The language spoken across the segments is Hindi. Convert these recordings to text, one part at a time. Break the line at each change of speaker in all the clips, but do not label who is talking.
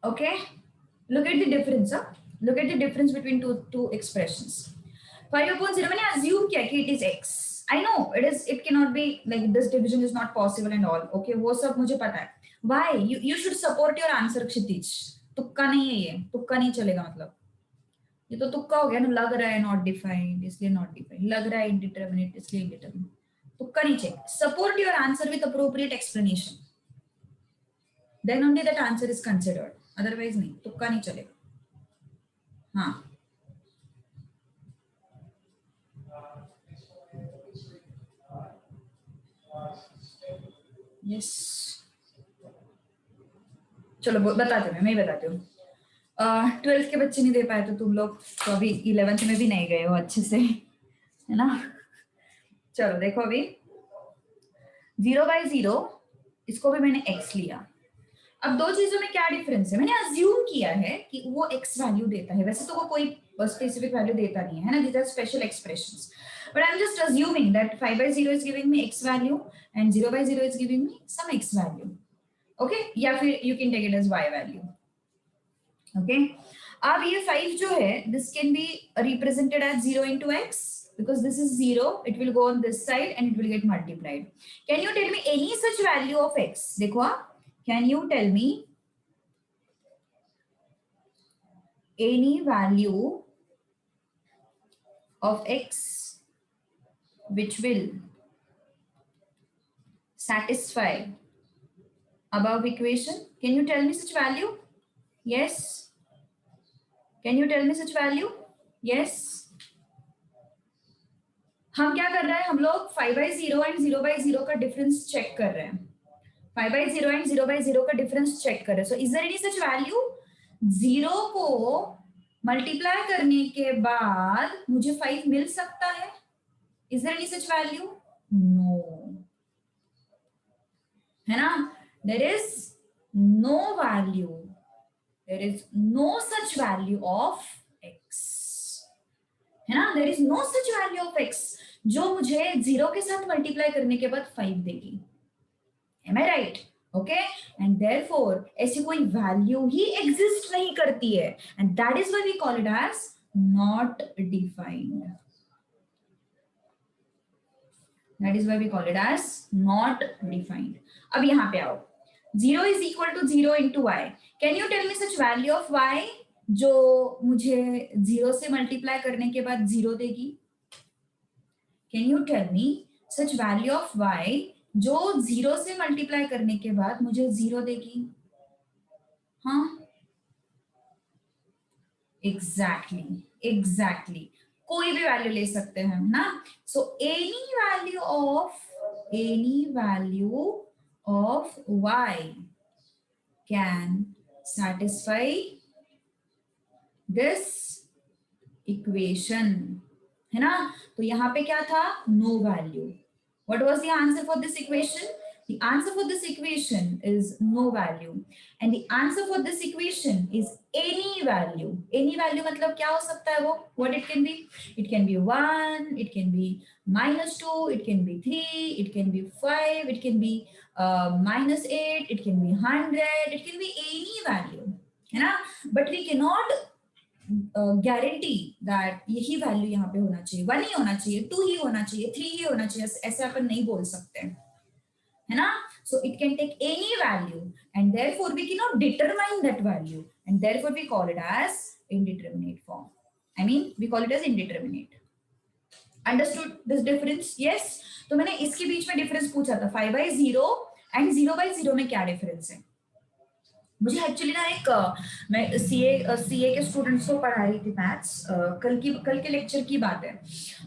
Okay, look at the difference. Look at the difference between two expressions. 5/0 मैंने assume किया कि it is x. I know it cannot be like this division is not possible and all. Okay, वो सब मुझे पता है. Why? You should support your answer, क्षितिज. तुक्का नहीं है ये, तुक्का नहीं चलेगा मतलब. ये तो तुक्का हो गया ना, लग रहा है नॉट डिफाइंड इसलिए नॉट डिफाइंड, लग रहा है इंडिटरमिनेट इसलिए इंडिटरमिनेट. तुक्का नहीं चाहिए. Support your answer with appropriate explanation, then only that answer is considered. Otherwise नहीं, तुक्का नहीं चलेगा. हाँ, यस, चलो बताती हूँ, मैं बताती हूँ. 12th के बच्चे नहीं दे पाए तो तुम लोग तो अभी 11th में भी नहीं गए हो अच्छे से, है ना. चलो देखो, अभी 0/0 इसको भी मैंने x लिया. अब दो चीजों में क्या डिफरेंस है? मैंने अज्यूम किया है कि वो x वैल्यू देता है. वैसे तो वो कोई स्पेसिफिक वैल्यू देता नहीं है ना, these are special expressions. But I'm just assuming that 5/0 is giving me x value and 0/0 is giving me some x value. Okay, या फिर you can take it as y value. Okay, अब ये 5 जो है, this can be represented as 0 into x because this is 0. It will go on this side and it will get multiplied. Can you tell me any such value of x? देखो, can you tell me any value of x which will satisfy above equation? Can you tell me such value? Yes. Can you tell me such value? Yes. हम क्या कर रहे हैं? हम लोग 5/0 एंड 0/0 का डिफरेंस चेक कर रहे हैं. 5/0 एंड 0/0 का डिफरेंस चेक कर रहे हैं. So is there any such value? 0 को मल्टीप्लाई करने के बाद मुझे 5 मिल सकता है? Is there any such value? No, है ना. There is no value, there is no such value of x, है ना. There is no such value of x जो मुझे 0 के साथ मल्टीप्लाई करने के बाद 5 देगी. Am I right? Okay, and therefore ऐसी कोई वैल्यू ही एग्जिस्ट नहीं करती है, and that is why we call it as not defined. That is why we call it as not defined. अब यहाँ पे आओ, 0 is equal to 0 into y. Can you tell me such value of y जो मुझे 0 से मल्टीप्लाई करने के बाद 0 देगी? Can you tell me such value of y जो 0 से मल्टीप्लाई करने के बाद मुझे 0 देगी? हाँ, एग्जैक्टली कोई भी वैल्यू ले सकते हैं ना. So any value of y can satisfy this equation, है ना. तो यहाँ पे क्या था? No value. What was the answer for this equation? The answer for this equation is no value, and the answer for this equation is any value. Any value मतलब क्या हो सकता है वो? What it can be? It can be 1, it can be -2, it can be 3, it can be 5, it can be -8, it can be 100, it can be any value, है ना. But we cannot guarantee that यही वैल्यू यहाँ पे होना चाहिए. 1 ही होना चाहिए, 2 ही होना चाहिए, 3 ही होना चाहिए, ऐसे अपन नहीं बोल सकते, है ना. So it can take any value and therefore we can not determine that value, and therefore we call it as indeterminate form. I mean we call it as indeterminate. Understood this difference? Yes. तो मैंने इसके बीच में डिफरेंस पूछा था, 5/0 एंड 0/0 में क्या डिफरेंस है. मुझे एक्चुअली ना मैं सीए के स्टूडेंट्स को पढ़ा रही थी मैथ्स. कल के लेक्चर की बात है.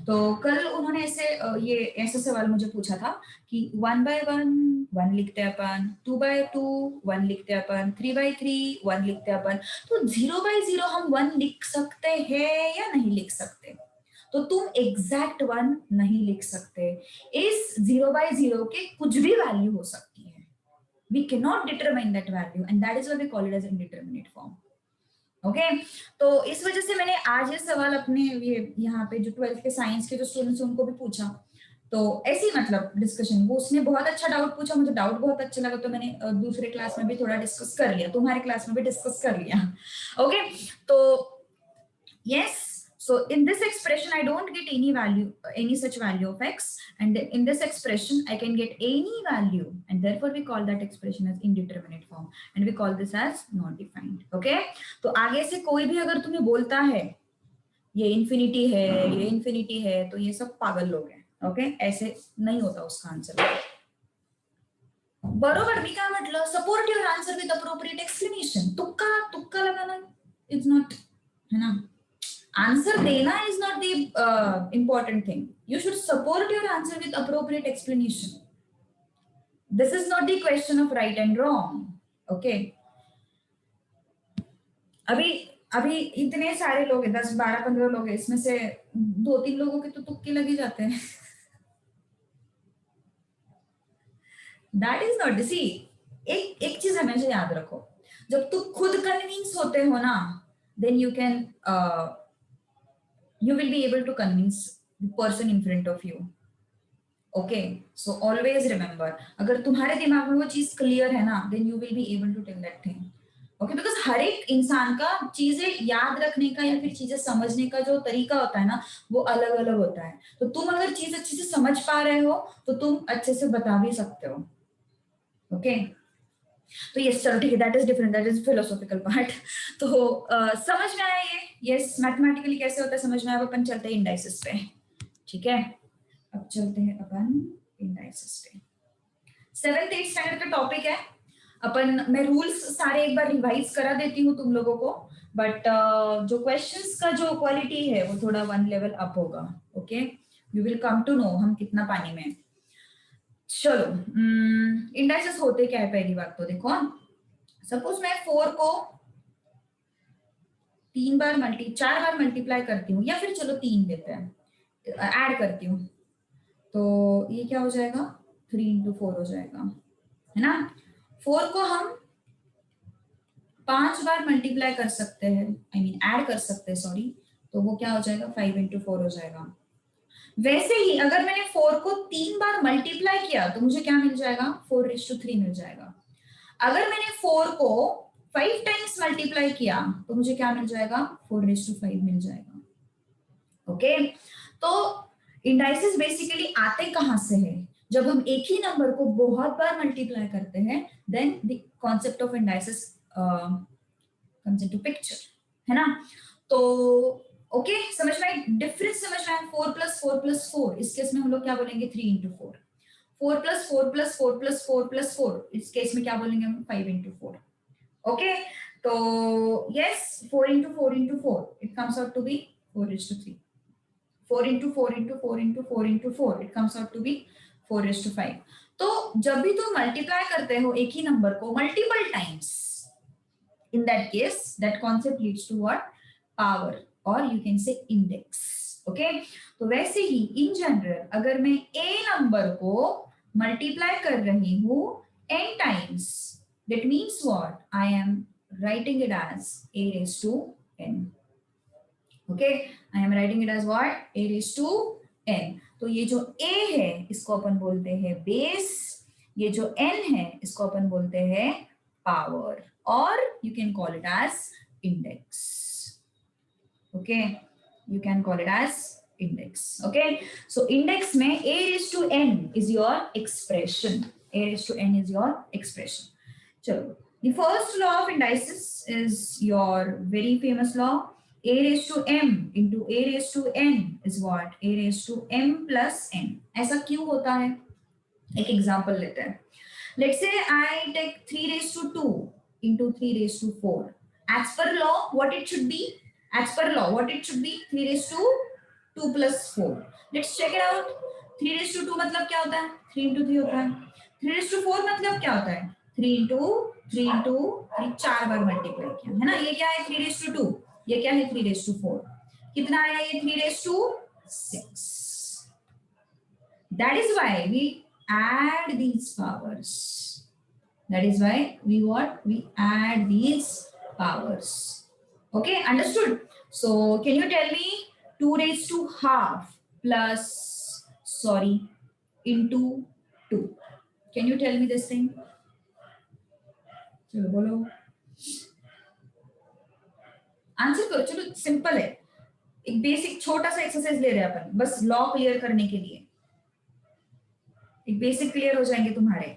तो कल उन्होंने ऐसे सवाल मुझे पूछा था कि 1/1 1 लिखते हैं अपन, 2/2 1 लिखते हैं अपन, 3/3 1 लिखते हैं अपन. तो 0/0 हम 1 लिख सकते हैं या नहीं लिख सकते? तो तुम एग्जैक्ट 1 नहीं लिख सकते. इस 0/0 के कुछ भी वैल्यू हो सकती है. We cannot determine that value, and that is why we call it as indeterminate form. Okay, तो इस वजह से मैंने आज ये सवाल अपने यहाँ पे जो 12th के साइंस के जो स्टूडेंट्स उनको भी पूछा. तो ऐसी मतलब डिस्कशन, वो उसने बहुत अच्छा डाउट पूछा, मुझे डाउट बहुत अच्छा लगा, तो मैंने दूसरे क्लास में भी थोड़ा डिस्कस कर लिया, तुम्हारे क्लास में भी डिस्कस कर लिया. ओके, तो yes, so in this expression I don't get any value, any such value of x, and in this expression I can get any value, and therefore we call that expression as indeterminate form, and we call this as not defined. Okay, तो आगे से कोई भी अगर तुम्हें बोलता है ये इंफिनिटी है, ये इंफिनिटी है, तो ये सब पागल लोग हैं. ओके, ऐसे नहीं होता उसका आंसर. बरोबर, मी काय म्हटलं, support your answer with appropriate explanation. तुक्का तुक्का लगाना इज नॉट, है ना. आंसर देना is not the important thing. You should support your answer with appropriate explanation. This is not the question of right and wrong. Okay. अभी अभी इतने सारे लोग हैं, 10 12 15 लोग हैं, इसमें से 2-3 लोगों के तो तुक्के लगे जाते हैं. That is not, see, एक चीज हमेशा याद रखो, जब तुम खुद कन्विंस होते हो ना, then you will be able to convince the person in front of you. Okay, so always remember, अगर तुम्हारे दिमाग में वो चीज क्लियर है ना, then you will be able to tell that thing. Okay, because हर एक इंसान का चीजें याद रखने का या फिर चीजें समझने का जो तरीका होता है ना, वो अलग अलग होता है. तो तुम अगर चीज अच्छे से समझ पा रहे हो तो तुम अच्छे से बता भी सकते हो. ओके, तो यस, चलो ठीक है, that is different, that is philosophical part. तो समझ में आया ये? यस, मैथमेटिकली कैसे होता है समझ में आया. अपन चलते हैं इंडाइसिस पे. ठीक है, अब चलते हैं अपन इंडाइसिस पे. 7th 8th स्टैंडर्ड का टॉपिक है. अपन, मैं रूल्स सारे एक बार रिवाइज करा देती हूँ तुम लोगों को, बट जो क्वेश्चंस का जो क्वालिटी है वो थोड़ा 1 लेवल अप होगा. Okay, you will come to know हम कितना पानी में. चलो, इंडाइसेस होते क्या है, पहली बात तो देखो. सपोज मैं 4 को 4 बार मल्टीप्लाई करती हूँ, या फिर चलो 3 देते हैं, ऐड करती हूँ, तो ये क्या हो जाएगा, 3 into 4 हो जाएगा, है ना. 4 को हम 5 बार मल्टीप्लाई कर सकते हैं, आई मीन ऐड कर सकते हैं, सॉरी, तो वो क्या हो जाएगा, 5 into 4 हो जाएगा. वैसे ही अगर मैंने 4 को 3 बार मल्टीप्लाई किया तो मुझे क्या मिल जाएगा, 4:3 मिल जाएगा. अगर मैंने 4 को 5 टाइम्स मल्टीप्लाई किया तो मुझे क्या मिल जाएगा, 4:5 मिल जाएगा. ओके, तो इंडाइसेस बेसिकली आते कहां से है, जब हम एक ही नंबर को बहुत बार मल्टीप्लाई करते हैं, then the concept of indices comes into picture, है ना. तो ओके, समझ में डिफरेंस, समझ में. 4 + 4 + 4, इस केस में हम लोग क्या बोलेंगे, 3 into 4. 4 + 4 + 4 + 4 + 4, इस केस में क्या बोलेंगे हम, 5 into 4. ओके, तो yes, 4 into 4 into 4, it comes out to be 4:3. 4 into 4 into 4 into 4 into 4, it comes out to be 4:5. तो जब भी तुम मल्टीप्लाई करते हो एक ही नंबर को multiple times, in that case that concept leads to what, power, or you can say index. Okay, तो वैसे ही in general अगर मैं a नंबर को मल्टीप्लाई कर रही हूँ n times, that means what, I am writing it as a raised to n. Okay, I am writing it as what, a raised to n. तो ये जो a है इसको अपन बोलते हैं बेस, ये जो n है इसको अपन बोलते हैं power, or you can call it as index. Okay, you can call it as index. Okay, so index में a raised to n is your expression. A raised to n is your expression. चलो, the first law of indices is your very famous law. A raised to m into a raised to n is what, a raised to m plus n. ऐसा क्यों होता है, एक एग्जांपल लेते हैं. Let's say I take 3 raised to 2 into 3 raised to 4. As per law, what it should be? As per law, what it should be? 3 raised to 2 plus 4. Let's check it out. 3 raised to 2 मतलब क्या होता है? 3 into 3 होता है. 3 raised to 4 मतलब क्या होता है? 3 into 3 into 3, 4 बार मल्टीप्लाई किया, है ना. ये क्या है, 3 raised to 2. ये क्या है, 3 raised to 4. कितना आया ये, 3 raised to 6. That is why we add these powers. That is why we add these powers. Okay, understood. So can you tell me 2 raised to half plus, sorry, into 2. Can you tell me this thing? चलो बोलो, आंसर करो। चलो सिंपल है, एक बेसिक छोटा सा एक्सरसाइज ले रहे हैं अपन, बस लॉ क्लियर करने के लिए। एक बेसिक क्लियर हो जाएंगे तुम्हारे,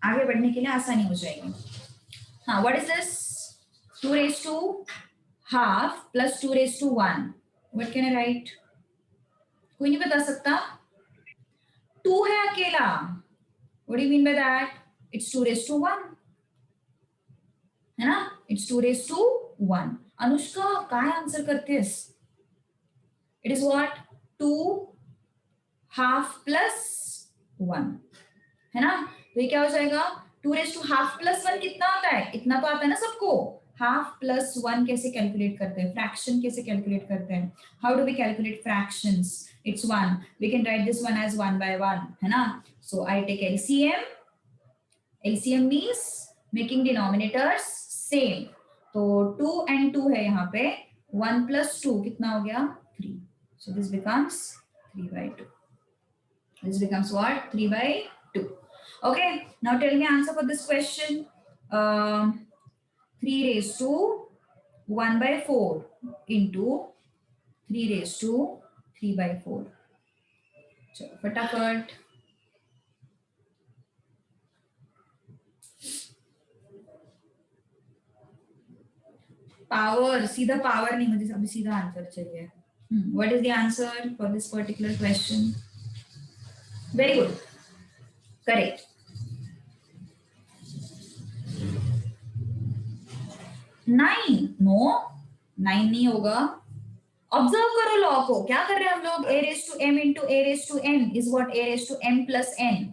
आगे बढ़ने के लिए आसानी हो जाएगी। हाँ, what is this? 2 raised to half plus 2 raised to 1. What can I write? कोई नहीं बता सकता? 2 है अकेला। What do you mean by that? It's 2 raised to 1, है ना? It's 2 raised to 1. अनुष्का काय आंसर करतेस? It is what? 2 half plus 1, है ना? तो ये क्या हो जाएगा? 2 raised to half plus 1 कितना आता है? इतना तो आता है ना सबको। हाफ प्लस 1 कैसे कैलकुलेट करते हैं? फ्रैक्शन कैसे कैलकुलेट करते हैं? How do we calculate fractions? It's 1, we can write this one as 1 by 1, है ना? So I take LCM. LCM means making denominators same. तो 2 and 2 है यहाँ पे, 1 plus 2 कितना हो गया? 3. So this becomes 3 by 2. This becomes what? 3 by 2. Okay, now tell me answer for this question. 3 raised to 1 by 4 into 3 raised to 3 by 4. चलो फटाफट। पावर, सीधा पावर नहीं, मुझे अभी सीधा आंसर चाहिए। What is the answer for this particular question? Very good, correct. 9, no 9 नहीं होगा। ऑब्जर्व करो लॉ को, क्या कर रहे हैं हम लोग? a raised to m into a raised to n is what? a raised to m plus n,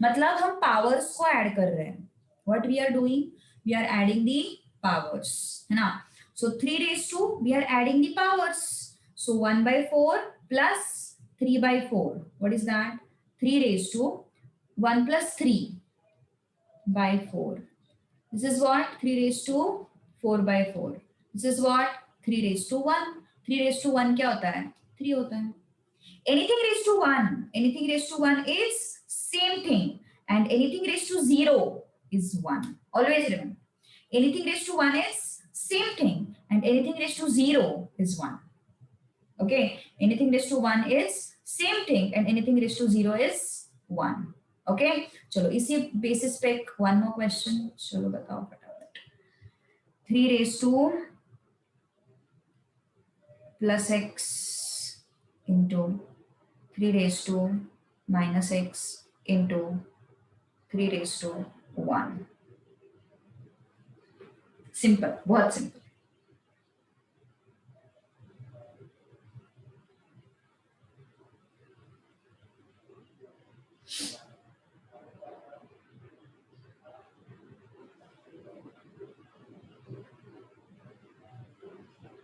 मतलब हम पावर्स को ऐड कर रहे हैं। what we are doing? we are adding the powers, है ना? so 3 raised to, we are adding the powers, so 1 by 4 plus 3 by 4, what is that? 3 raised to 1 plus 3 by 4, this is what? 3 raised to 4 by 4, this is what? 3 raised to 1, 3 raised to 1 क्या होता है? 3 होता है। anything raised to 1, anything raised to 1 is same thing, and anything raised to 0 is 1. Always remember, anything raised to 1 is same thing, and anything raised to 0 is 1. Okay, anything raised to 1 is same thing, and anything raised to 0 is 1. Okay, चलो इसी बेसिस पे one more question, चलो बताओ फटाफट। 3 raised to plus x into 3 raised to minus x into 3 raised to 1. Simple, बहुत सिंपल।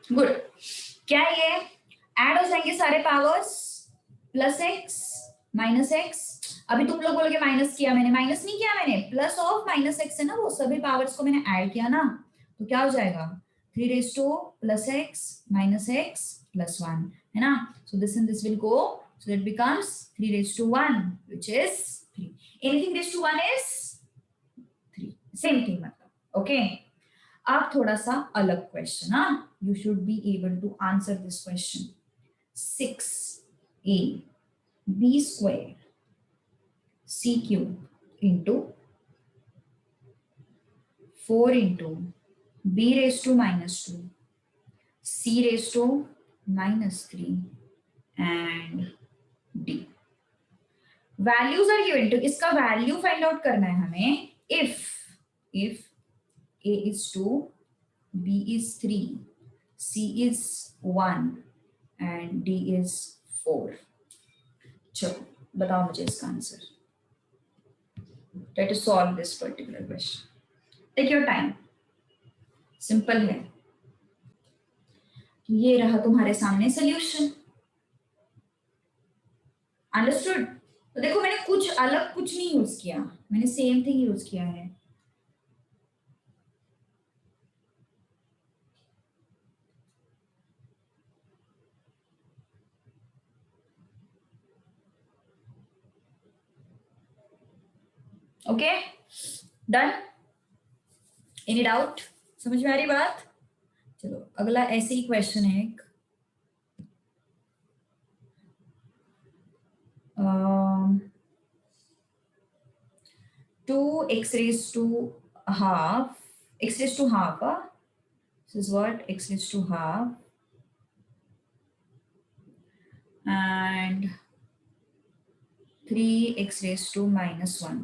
गुड, क्या ये ऐड हो जाएंगे सारे powers? Plus x minus x, अभी तुम लोग बोलोगे माइनस किया मैंने, माइनस नहीं किया मैंने, प्लस ऑफ माइनस एक्स है ना, वो सभी पावर्स को मैंने ऐड किया ना, तो क्या हो जाएगा? 3 raised to plus x minus x plus 1, है ना? so this and this will go, so it becomes 3 raised to 1, which is 3. anything raised to 1 is 3, same thing मतलब, okay? अब थोड़ा सा अलग क्वेश्चन, हाँ, you should be able to answer this question. 6a b square c cube into 4 into b raised to minus 2 c raised to minus 3 and d values are given to, इसका वैल्यू फाइंड आउट करना है हमें। If a is 2, b is 3, c is 1 and d is 4। चलो बताओ मुझे इसका answer. Try to solve this particular question. Take your time, simple है। ये रहा तुम्हारे सामने सॉल्यूशन। अंडरस्टूड? तो देखो मैंने कुछ अलग कुछ नहीं यूज किया, मैंने सेम थिंग यूज किया है। Okay done, any doubt? समझ में आ रही बात? चलो अगला ऐसे ही क्वेश्चन है एक, 2x raised to half, x raised to half, this is what x raised to half, and 3x raised to minus 1.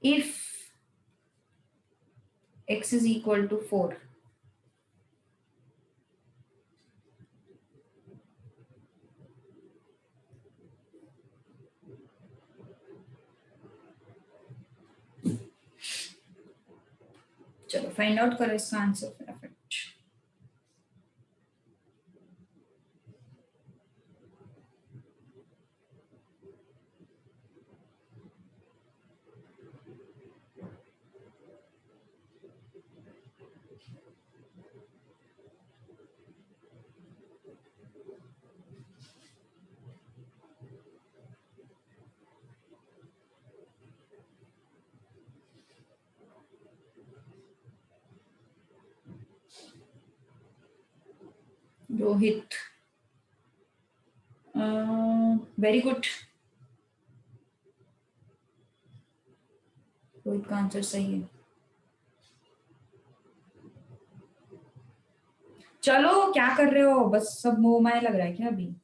If x is equal to 4, चलो फाइंड आउट करो इसका आंसर फटाफट। रोहित, वेरी गुड, रोहित का आंसर सही है। चलो क्या कर रहे हो, बस सब मोह माया लग रहा है क्या अभी?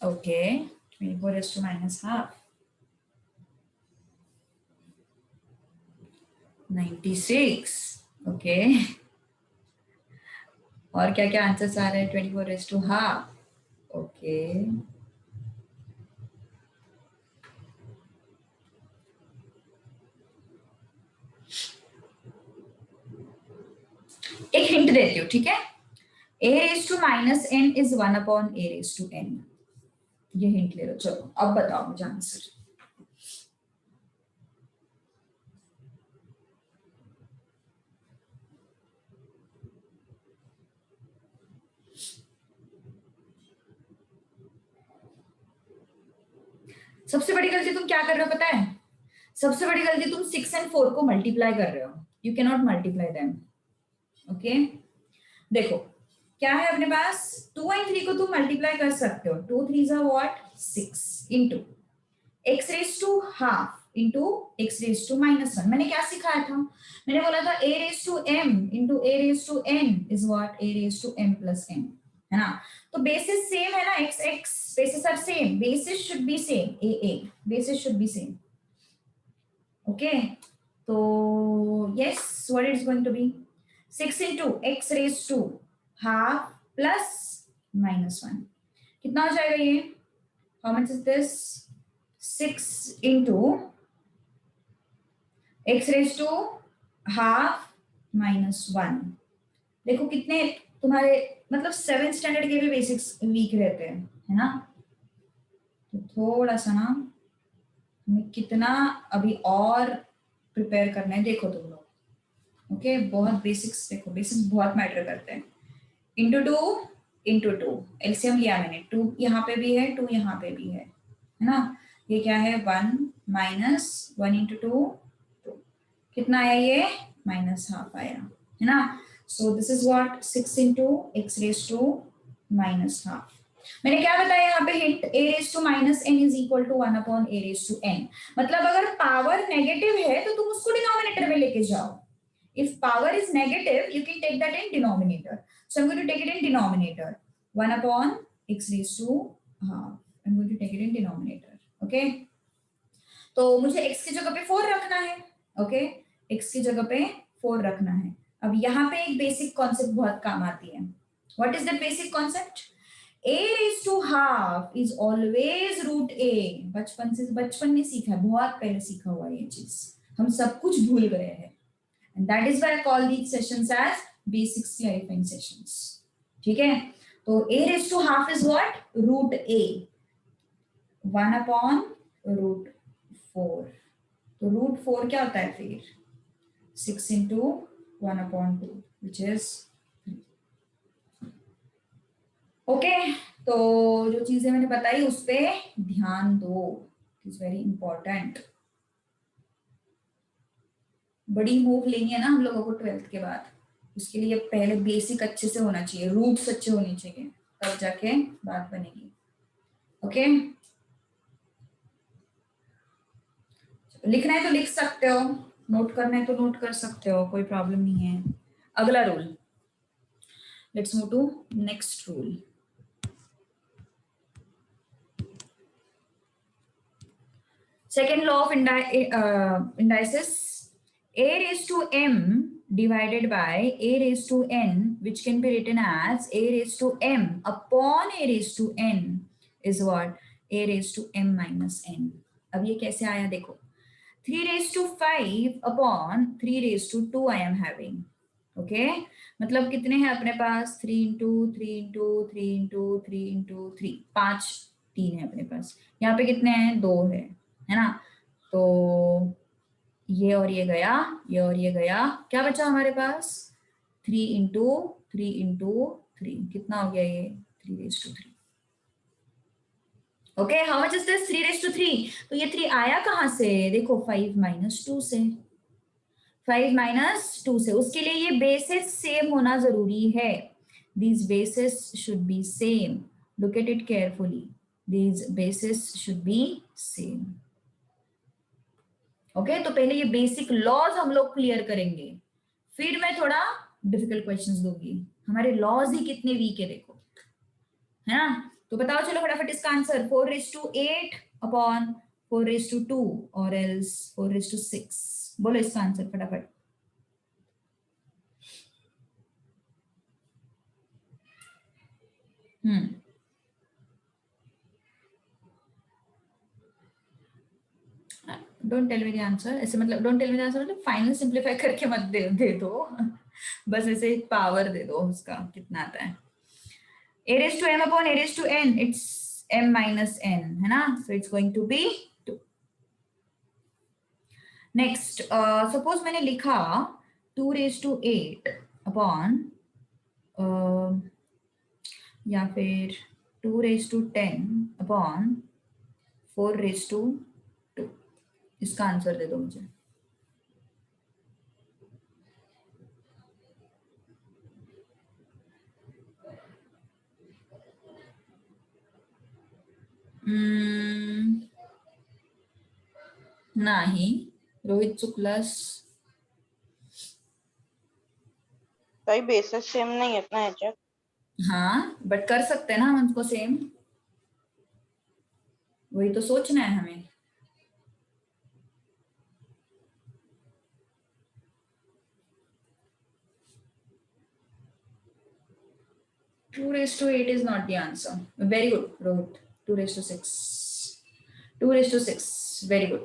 Okay, 24 raised to minus half, 96. Okay और क्या क्या आंसर्स आ रहे हैं? 24 raised to half. ओके एक हिंट देती हूँ, ठीक है? a raised to minus n is 1 upon a raised to n. ये हिंट ले लो। चलो अब बताओ मुझे आंसर। सबसे बड़ी गलती तुम क्या कर रहे हो पता है? सबसे बड़ी गलती तुम 6 and 4 को मल्टीप्लाई कर रहे हो। You can not multiply them. Okay देखो क्या है अपने पास, 2 and 3 को तुम मल्टीप्लाई कर सकते हो। 2 3s are what? 6 into x raised to half into x raised to minus 1। मैंने क्या सिखाया था? मैंने बोला था a raised to m into a raised to n is what? a raised to m plus n, है ना? तो बेसिस सेम है ना, x x basis are same, basis should be same, a a basis should be same. Okay तो yes what is going to be 6 into x raised to half plus minus 1, कितना हो जाएगा ये? How much is this? 6 into x raised to half minus 1। देखो कितने तुम्हारे मतलब 7th स्टैंडर्ड के भी बेसिक्स वीक रहते हैं, है ना? तो थोड़ा सा ना हमें कितना अभी और प्रिपेयर करना है देखो तुम लोग। ओके बहुत बेसिक्स, देखो बेसिक्स बहुत मैटर करते हैं। इंटू टू एलसीएम लिया मैंने, 2 यहाँ पे भी है 2 यहाँ पे भी है ना? ये क्या है 1 माइनस 1 इंटू 2 कितना आया ये? माइनस हाफ आया, है ना? So this is what 6 into x raise to minus half. मैंने क्या बताया यहाँ पे hint, a raise to minus n is equal to 1 upon a raise to n। मतलब अगर पावर नेगेटिव है तो तुम उसको डिनोमिनेटर में लेके जाओ। If power is negative, you can take that in denominator. So I'm going to take it in denominator. 1 upon x raised to half. I'm going to take it in denominator. Okay. तो मुझे x की जगह पे 4 रखना है। Okay. x की जगह पे 4 रखना है। अब यहाँ पे एक बेसिक कॉन्सेप्ट बहुत काम आती है। What is that basic concept? a raised to half is always root a। बचपन में सीखा है, बहुत पहले सीखा हुआ ये चीज, हम सब कुछ भूल गए हैं। And that is why I call these sessions as basics clarifying sessions. ठीक है? तो a raised to half is what? Root a. 1 upon √4। तो √4 क्या होता है फिर 6 into 1/2 which is 3। ओके, तो जो चीजें मैंने बताई उस पे ध्यान दो, इज वेरी इंपॉर्टेंट। बड़ी मूव लेनी है ना हम लोगों को 12th के बाद, उसके लिए पहले बेसिक अच्छे से होना चाहिए, रूट्स अच्छे होने चाहिए, तब जाके बात बनेगी। ओके, लिखना है तो लिख सकते हो, नोट करना है तो नोट कर सकते हो, कोई प्रॉब्लम नहीं है। अगला rule, let's move to next rule. Second law of indices, a raised to m divided by a raised to n, which can be written as a raised to m upon a raised to n, is what? A raised to m minus n। अब ये कैसे आया देखो, 3 raised to 5 upon 3 raised to 2 I am having। Okay, मतलब कितने हैं अपने पास, 3 into 3 into 3 into 3 into 3, 5 3 है अपने पास। यहाँ पे कितने हैं, 2 है ना। तो ये और ये गया, ये और ये गया, क्या बचा हमारे पास, 3 into 3 into 3, कितना हो गया ये, 3 raised to 3। Okay, how much is this, 3 raised to 3। तो ये 3 आया कहां से, देखो 5 minus 2 से, 5 minus 2 से। उसके लिए ये बेसिस सेम होना जरूरी है, these bases should be same, look at it carefully, these bases should be same। Okay, तो पहले ये बेसिक लॉज हम लोग क्लियर करेंगे, फिर मैं थोड़ा डिफिकल्ट क्वेश्चंस दूंगी। हमारे लॉज ही कितने वीक है देखो, है ना। तो बताओ चलो फटाफट इसका answer, 4 raised to 8 upon 4 raised to 2 और एल्स 4 raised to 6। बोलो इसका आंसर फटाफट। Don't tell me the answer, ऐसे मतलब don't tell me the answer मतलब फाइनल सिंप्लीफाई करके मत दे दो बस ऐसे एक पावर दे दो उसका कितना आता है। a raised to m upon a raised to n, it's m minus n, है ना, so it's going to be 2। Next, suppose मैंने लिखा 2 raised to 8 अपॉन या फिर 2 raised to 10 upon 4 raised to 2, इसका आंसर दे दो मुझे। नाही, रोहित चुकलास।
काही बेसिस सेम नाही आहेत ना याच्यात।
हाँ, बट कर सकते हैं ना हम उनको सेम, वही तो सोचना है हमें। Two raised to 8 is not the answer. Very good, Rohit. 2 raised to 6. 2 raised to 6. Very good.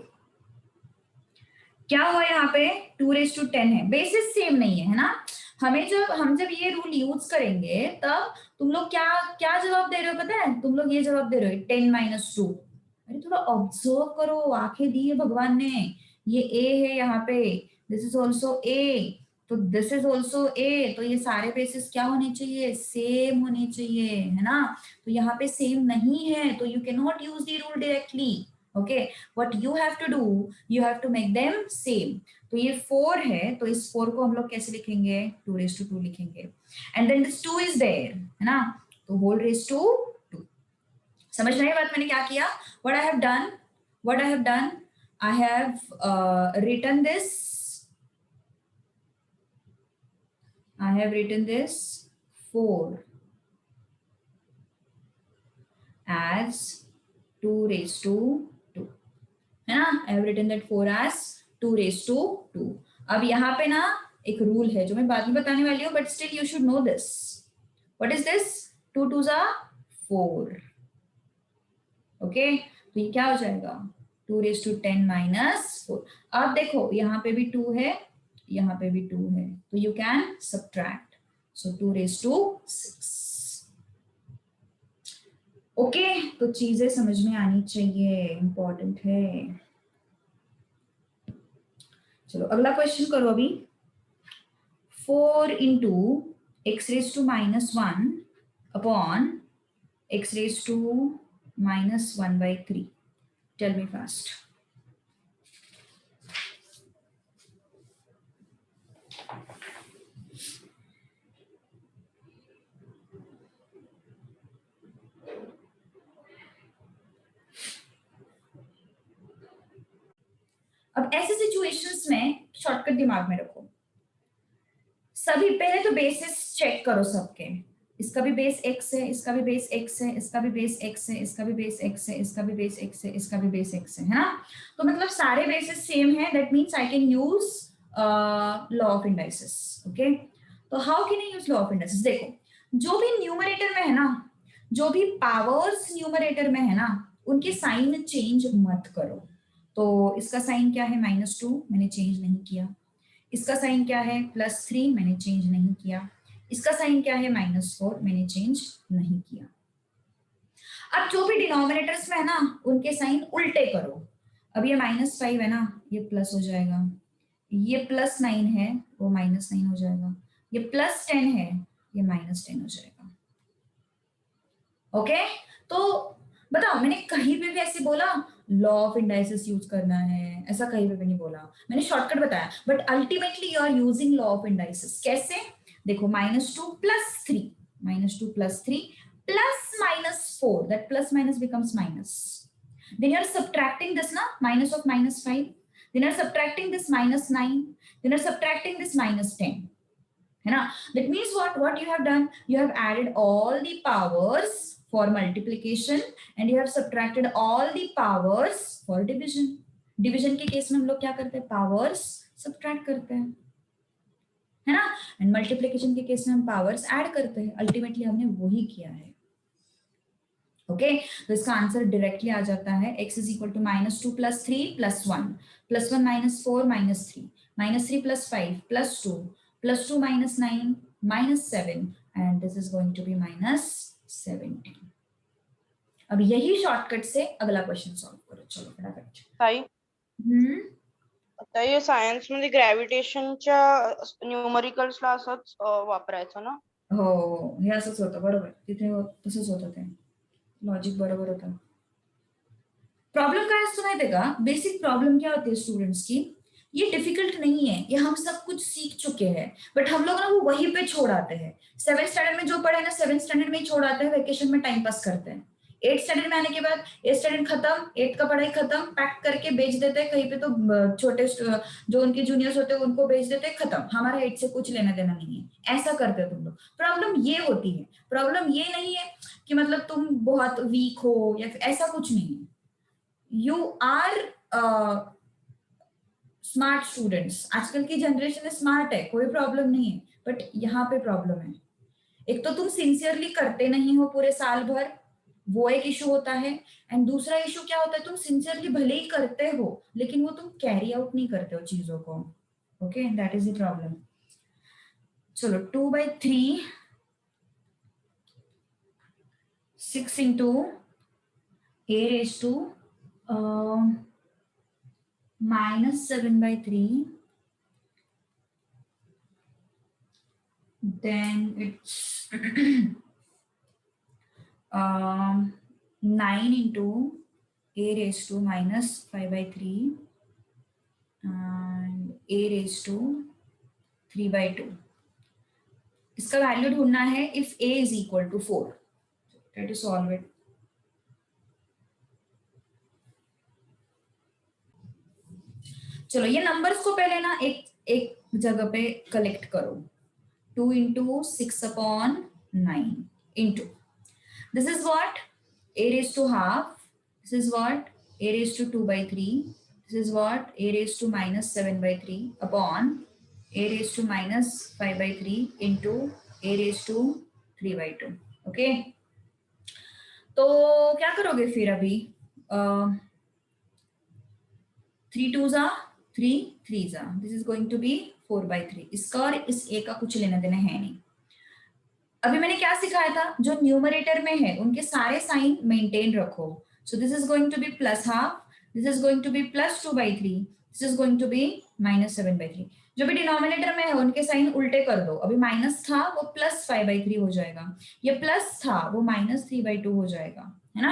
क्या हुआ यहाँ पे, 2 raised to 10 है, बेसिस सेम नहीं है ना। हमें जब ये रूल यूज करेंगे तब तुम लोग क्या क्या जवाब दे रहे हो पता है, तुम लोग ये जवाब दे रहे हो 10 minus 2। अरे थोड़ा ऑब्जर्व करो, आंखें दी है भगवान ने, ये ए है यहाँ पे, दिस इज ऑल्सो ए, तो दिस इज ऑल्सो ए, तो ये सारे बेसिस क्या होने चाहिए, सेम होने चाहिए, है ना। तो यहाँ पे सेम नहीं है तो you can not use the rule directly. Okay, what you have to do, you have to make them same. तो ये 4 है, तो इस 4 को हम लोग कैसे लिखेंगे, 2 raised to 2 लिखेंगे, and then this 2 is there, है ना, तो होल raised to 2। समझ रहे हैं बात मैंने क्या किया, what I have done, I have written this 4 as 2 raised to 2, है ना। I have written that 4 as 2 raised to 2। अब यहाँ पे ना एक रूल है जो मैं बाद में बताने वाली हूँ, but still you should know this. What is this, 2 2s are 4। Okay, तो ये क्या हो जाएगा, 2 raised to 10 minus 4। अब देखो यहाँ पे भी 2 है, यहाँ पे भी 2 है, तो you can subtract, so 2 raised to 6। Okay तो चीजें समझ में आनी चाहिए, इंपॉर्टेंट है। चलो अगला क्वेश्चन करो अभी। 4 into x raised to minus 1 upon x raised to minus 1 by 3. Tell me fast. अब ऐसे सिचुएशंस में शॉर्टकट दिमाग में रखो। सभी पहले तो बेसिस चेक करो सबके। इसका भी बेस x है, इसका भी बेस x है, इसका भी बेस x है, इसका भी बेस x है, इसका भी बेस x है, इसका भी बेस x है ना। तो मतलब सारे बेसिस सेम है, that means I can use law of indices. Okay तो how can I use law of indices? देखो जो भी न्यूमरेटर में है ना, जो भी पावर्स न्यूमरेटर में है ना, उनके साइन चेंज मत करो। तो इसका साइन क्या है? -2, मैंने चेंज नहीं किया। इसका साइन क्या है? +3, मैंने चेंज नहीं किया। इसका साइन क्या है? -4, मैंने चेंज नहीं किया। अब जो भी डिनोमिनेटर्स में है ना, उनके साइन उल्टे करो। अब ये -5 है ना, ये प्लस हो जाएगा। ये +9 है, वो -9 हो जाएगा। ये +10 है, ये -10 हो जाएगा। ओके तो बताओ, मैंने कहीं पे भी ऐसे बोला लॉ ऑफ इंडाइसिस यूज करना है? ऐसा कहीं पे भी नहीं बोला, मैंने शॉर्टकट बताया। But ultimately you are using law of indices. कैसे? देखो -2 + 3, -2 + 3 plus -4, that plus minus becomes minus. Then you are subtracting this na, minus of -5. Then you are subtracting this -9. Then you are subtracting this -10. है ना? That means what you have done? You have added all the powers for multiplication and you have subtracted all the powers for division. Division के केस में हम लोग क्या करते हैं? पावर्स सब्ट्रैक्ट करते हैं, है ना। एंड मल्टीप्लिकेशन के केस में हम पावर्स ऐड करते हैं। अल्टीमेटली हमने वही किया है। ओके तो इसका आंसर डायरेक्टली आ जाता है x is equal to -2 + 3 + 1 +1 -4 -3 -3 + 5 +2 +2 -9 -7 and this is going to be -17। अब यही शॉर्टकट से अगला क्वेश्चन सॉल्व करो। चलो फटाफट।
ताई आता ये सायन्स मध्ये ग्रॅव्हिटेशनच्या न्यूमरिकल्सला असंच वापरायचं ना?
हो हे असंच होतं, बरोबर. तिथे तसंच होतं, ते लॉजिक बरोबर होतं। प्रॉब्लम क्या असतो माहितीये का? बेसिक प्रॉब्लम क्या होती है स्टूडेंट्स की, ये डिफिकल्ट नहीं है, ये हम सब कुछ सीख चुके हैं, बट हम लोग ना वो वहीं पे छोड़ आते हैं। 7th स्टैंडर्ड में जो पढ़े ना 7th स्टैंडर्ड में ही छोड़ आते हैं, वेकेशन में टाइम पास करते हैं। 8th स्टैंडर्ड में आने के बाद 8th स्टैंडर्ड खत्म, 8th का पढ़ाई खत्म, पैक करके बेच देते हैं कहीं पे। तो छोटे जो उनके जूनियर्स होते हैं उनको बेच देते हैं, खत्म, हमारा 8th से कुछ लेना देना नहीं है। ऐसा करते हो तुम लोग। प्रॉब्लम ये होती है, प्रॉब्लम ये नहीं है कि मतलब तुम बहुत वीक हो या फिर ऐसा कुछ नहीं है। You are smart students. आजकल की जनरेशन स्मार्ट है, कोई प्रॉब्लम नहीं है, बट यहाँ पे प्रॉब्लम है। एक तो तुम सिंसियरली करते नहीं हो पूरे साल भर, वो एक इशू होता है। एंड दूसरा इशू क्या होता है, तुम सिंसियरली भले ही करते हो लेकिन वो तुम कैरी आउट नहीं करते हो चीजों को। Okay that is the problem. चलो 2/3 6 into a raised to -7/3, then it's 9 into a raised to -5/3 and a raised to 3/2। इसका वैल्यू ढूंढना है if a is equal to 4। Try to solve it। चलो ये नंबर्स को पहले ना एक एक जगह पे कलेक्ट करो। 2 into 6/9 into this is what a raised to half, this is what a raised to 2/3, this is what a raised to -7/3 upon a raised to -5/3 into a raised to 3/2। Okay तो क्या करोगे फिर अभी? 3 2s are 3 3s are, this is going to be 4/3। इसका और इस a का कुछ लेना देना है नहीं। अभी मैंने क्या सिखाया था, जो न्यूमरेटर में है उनके सारे साइन मेंटेन रखो. So this is going to be plus half, this is going to be plus 2/3, this is going to be -7/3. जो भी डिनोमिनेटर में है उनके साइन उल्टे कर दो. अभी माइनस था वो +5/3 हो जाएगा, ये प्लस था वो -3/2 हो जाएगा, है ना.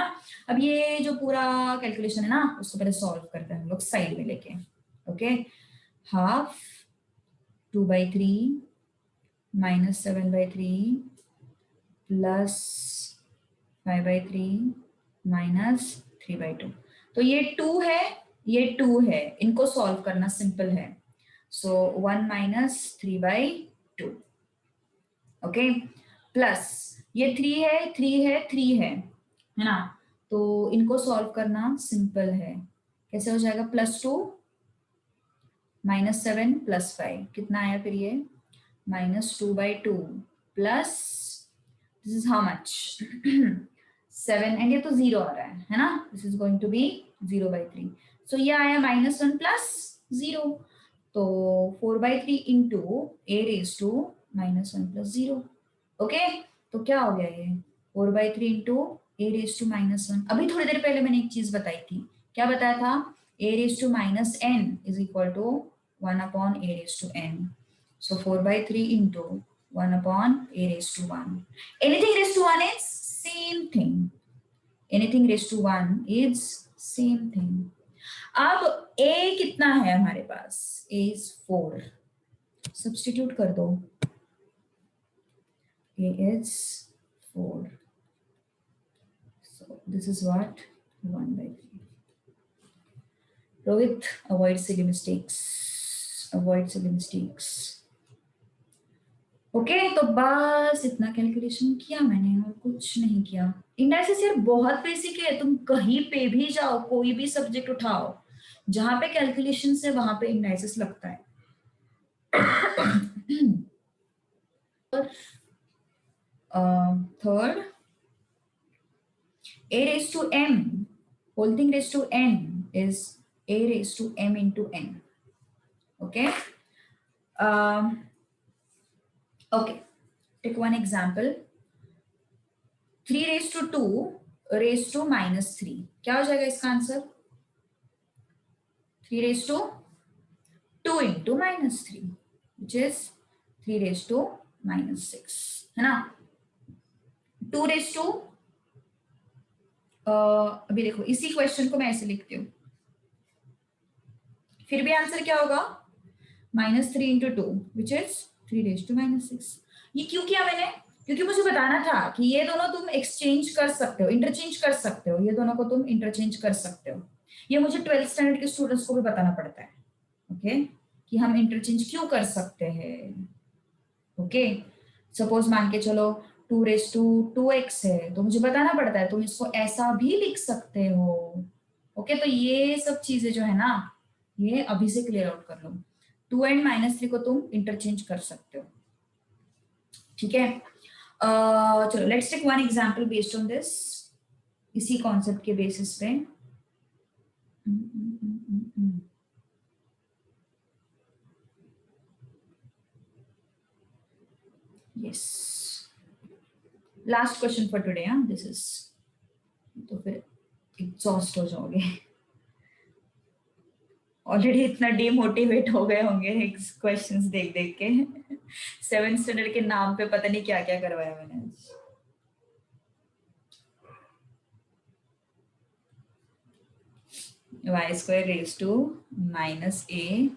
अब ये जो पूरा कैलकुलेशन है ना उसको पहले सॉल्व करते हैं हम लोग साइड में लेके. Okay, half 2/3 -7/3 plus 5/3 -3/2. तो ये 2 है, ये 2 है, इनको सॉल्व करना सिंपल है. सो 1 - 3/2. ओके, प्लस ये 3 है, 3 है, 3 है ना. तो इनको सॉल्व करना सिंपल है. कैसे हो जाएगा, +2 -7 +5 कितना आया फिर ये -2/2 plus this is how much 7 and ये तो 0 आ रहा है ना. This is going to be 0/3. So ये आया -1 + 0. तो 4/3 इंटू a⁻1 + 0. ओके, तो क्या हो गया ये 4/3 इंटू a⁻1. अभी थोड़ी देर पहले मैंने एक चीज बताई थी. क्या बताया था, a⁻n is equal to 1/a⁻n. So 4/3 into 1/a⁻1. Anything raised to 1 is same thing. Anything raised to 1 is same thing. अब a कितना है हमारे पास, a is 4. Substitute कर दो, a is 4. So this is what 1/3. Rohit, avoid silly mistakes. Avoid silly mistakes. Okay तो बस इतना कैलकुलेशन किया मैंने और कुछ नहीं किया. इंडाइसिस यार बहुत बेसिक है. तुम कहीं पे भी जाओ, कोई भी सब्जेक्ट उठाओ, जहां पे कैलकुलेशन है वहां पे इंडाइसिस लगता है. Third, a⁻m whole thing raised to n is a⁻m into n. Okay. Okay, take one example. 3⁻2 raised to -3. क्या हो जाएगा इसका आंसर, 3⁻2 into -3 which is 3⁻6 है ना. 2⁻, अभी देखो इसी क्वेश्चन को मैं ऐसे लिखती हूँ, फिर भी आंसर क्या होगा, -3 into 2 which is 3⁻6. ये क्यों किया मैंने, क्योंकि मुझे बताना था कि ये दोनों तुम एक्सचेंज कर सकते हो, इंटरचेंज कर सकते हो, ये दोनों को तुम इंटरचेंज कर सकते हो. ये मुझे 12th स्टैंडर्ड के स्टूडेंट्स को भी बताना पड़ता है. ओके, कि हम इंटरचेंज क्यों कर सकते हैं. ओके, सपोज मान के चलो 2⁻2x है, तो मुझे बताना पड़ता है तुम इसको ऐसा भी लिख सकते हो. ओके, तो ये सब चीजें जो है ना ये अभी से क्लियर आउट कर लो. 2 and -3 को तुम इंटरचेंज कर सकते हो. ठीक है, चलो let's take one example based on this, इसी कॉन्सेप्ट के बेसिस पे. Yes, last question for today. हाँ, दिस इज, तो फिर एग्जॉस्ट हो जाओगे. ऑलरेडी इतना डिमोटिवेट हो गए होंगे क्वेश्चंस देख देख के. 7th स्टैंडर्ड के नाम पे पता नहीं क्या क्या करवाया मैंने. y² raised to -a.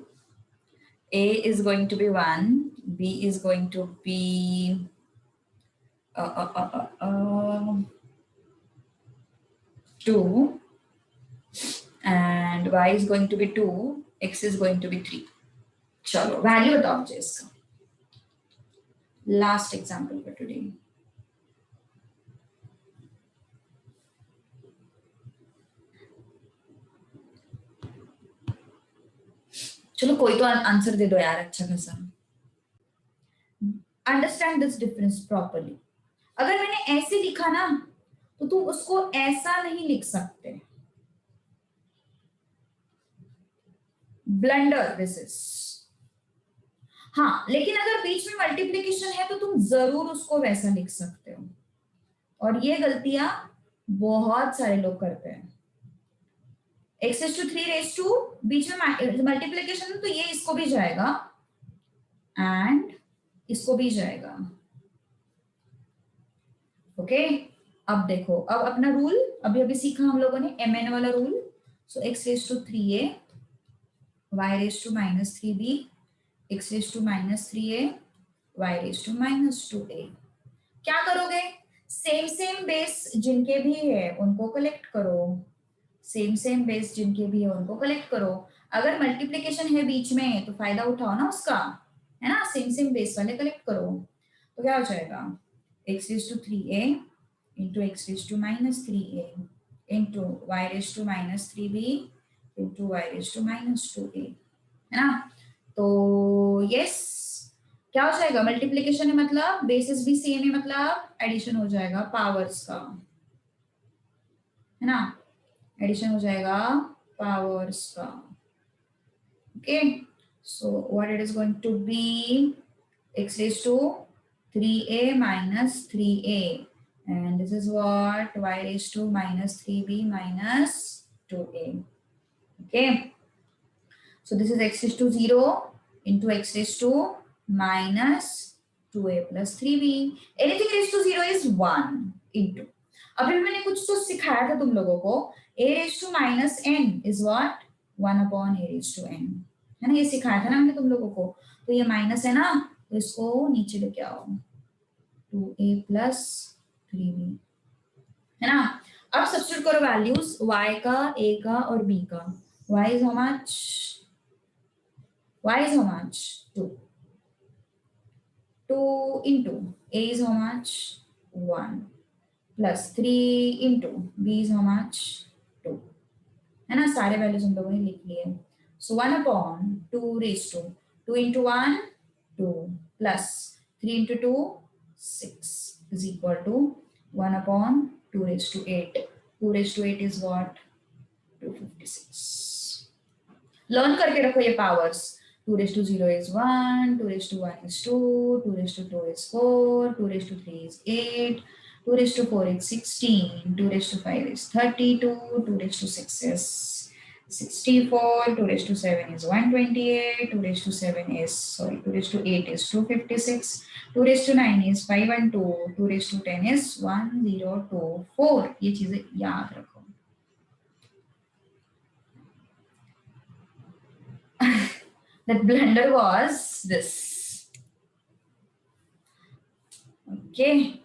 A is going to be 1, b is going to be 2, and y is going to be 2, x is going to be 3. चलो वैल्यू बताओ मुझे इसका. Last example for today. चलो कोई तो आंसर दे दो यार अच्छा खासा. Understand this difference properly. अगर मैंने ऐसे लिखा ना तो तुम उसको ऐसा नहीं लिख सकते. Blunder this is. हाँ, लेकिन अगर बीच में मल्टीप्लीकेशन है तो तुम जरूर उसको वैसा लिख सकते हो, और ये गलतियां बहुत सारे लोग करते हैं। x⁻³ बीच में मल्टीप्लीकेशन तो ये इसको भी जाएगा एंड इसको भी जाएगा। ओके, अब देखो, अब अपना रूल अभी अभी सीखा हम लोगों ने, mn वाला रूल। सो x⁻3a y⁻−3b x⁻−3a y⁻−2a। क्या करोगे, सेम सेम बेस जिनके भी है उनको कलेक्ट करो, सेम सेम बेस जिनके भी है उनको कलेक्ट करो। अगर मल्टीप्लीकेशन है बीच में तो फायदा उठाओ ना उसका, है ना, सेम सेम बेस वाले कलेक्ट करो। तो क्या हो जाएगा, x⁻3a into x⁻−3a into y⁻−3b into y⁻−2a, है ना। तो यस, क्या हो जाएगा, मल्टीप्लीकेशन है मतलब बेसिस भी सेम है, मतलब एडिशन हो जाएगा पावर्स का, है ना, एडिशन हो जाएगा पावर्स का। Okay, so what it is going to be x⁻3a minus 3a, and this is what y⁻−3b minus 2a. Okay, so this is x⁻0 into x⁻−2a plus 3b. Anything raised to 0 is 1 into, अभी मैंने कुछ तो सिखाया था तुम लोगों को, a⁻−n is what 1/a⁻n, है ना, ये सिखाया था ना मैंने तुम लोगों को। तो ये माइनस है ना, तो इसको नीचे लेके आओ, 2a plus 3b, है ना। अब सब्स्टिट्यूट करो वैल्यूज y का, a का और b का। y is how much, y is how much 2 into a is how much 1 plus 3 into b is how much 2, है ना, सारे वैल्यूज हम लोगों ने लिख लिए। सो 1/2 2 into 1 2 plus 3 into 2 6 is equal to 1/2⁸. 2⁸ is what 256। Learn करके रखो ये powers. 2�0 is 1, 2�1 is 2, 2�2 is 4, 2�3 is 8, 2�4 is 16, 2�5 is 32, 2�6 is 64, 2�7 is 128, 2�7 is 2�8 is 256, 2�9 is 512, 2�10 is 1024। ये चीजें याद रखो। That blunder was this. Okay.